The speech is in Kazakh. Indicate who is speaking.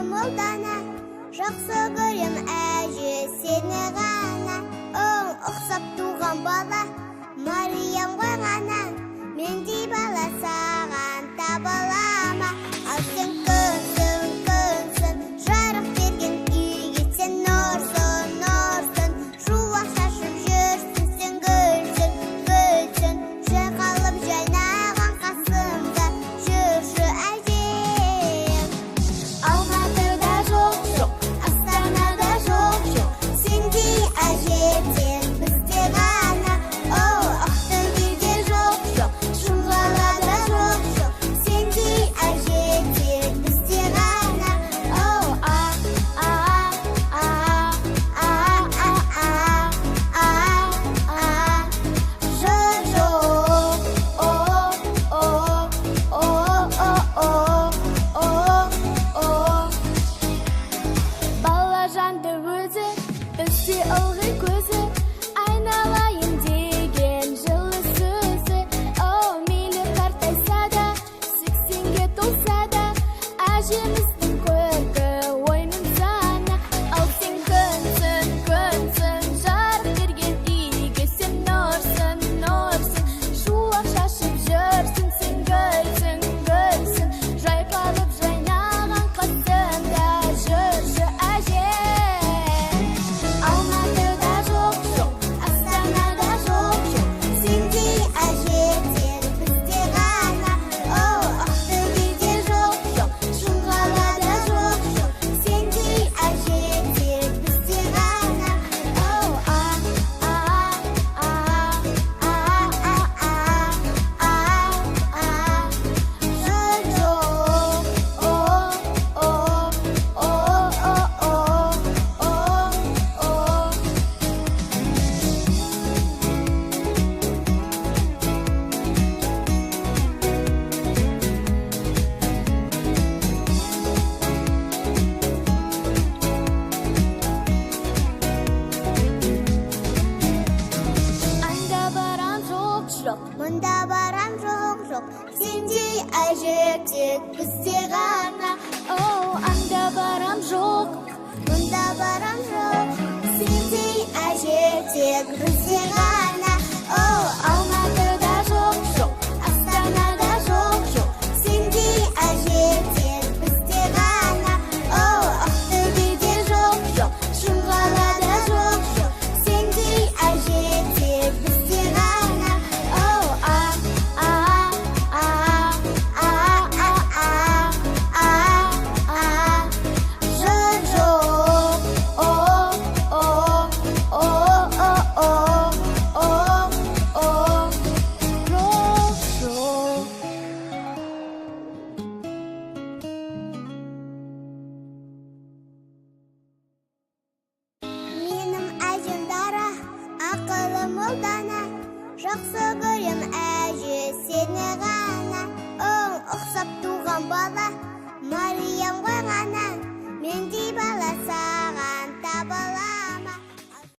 Speaker 1: ақылым ұлдана, жақсы көрем әже сені ғана. Ұқсап туған бала, Мариям ғой ғана, мендей бала саған табыла ма? Ал сен күнсің, күнсің, жарық берген үйге сен нұрсың, нұрсың, шуақ шашып жүрсің, сен гүлсің, гүлсің, жайқалып жайнаған қасымда жүрші әжем. Алматыда жоқ, жоқ, Астанада жоқ, жоқ, сендей әже тек бізде ғана. Ақтөбеде жоқ, жоқ, Шымқалада жоқ, жоқ, сендей әже тек бізде ғана. Бала жанды өзі, бізде ылғи көзі, айналайын деген жылы сөзі. Мейлі қартайса да, 80-ге толса да, әжеміздің көркі ойның сана. Ал сен күнсің, күнсің, жарық берген үйге сен нұрсың, нұрсың, шуақ шашып жүрсің, сен гүлсің, гүлсің, жайқалып жайнаған қасымда жүрші әжем. Алматыда жоқ, жоқ, Астанада жоқ, жоқ, сендей әже тек бізде ғана. Ақтөбеде жоқ, жоқ, Шымқалада жоқ, жоқ, сендей әже тек бізде ғана. Анда барам жоқ, жоқ, мұнда барам жоқ, жоқ, сендей әже тек бізде ғана. Анда барам жоқ, мұнда барам жоқ, сендей әже тек бізде ғана. Алматыда жоқ, жоқ, Астанада жоқ, жоқ, сендей әже тек бізде ғана. Ақтөбеде жоқ, жоқ, Шымқалада жоқ, жоқ, сендей әже тек бізде ғана. Менің әжем дара, ақылым ұлдана, жақсы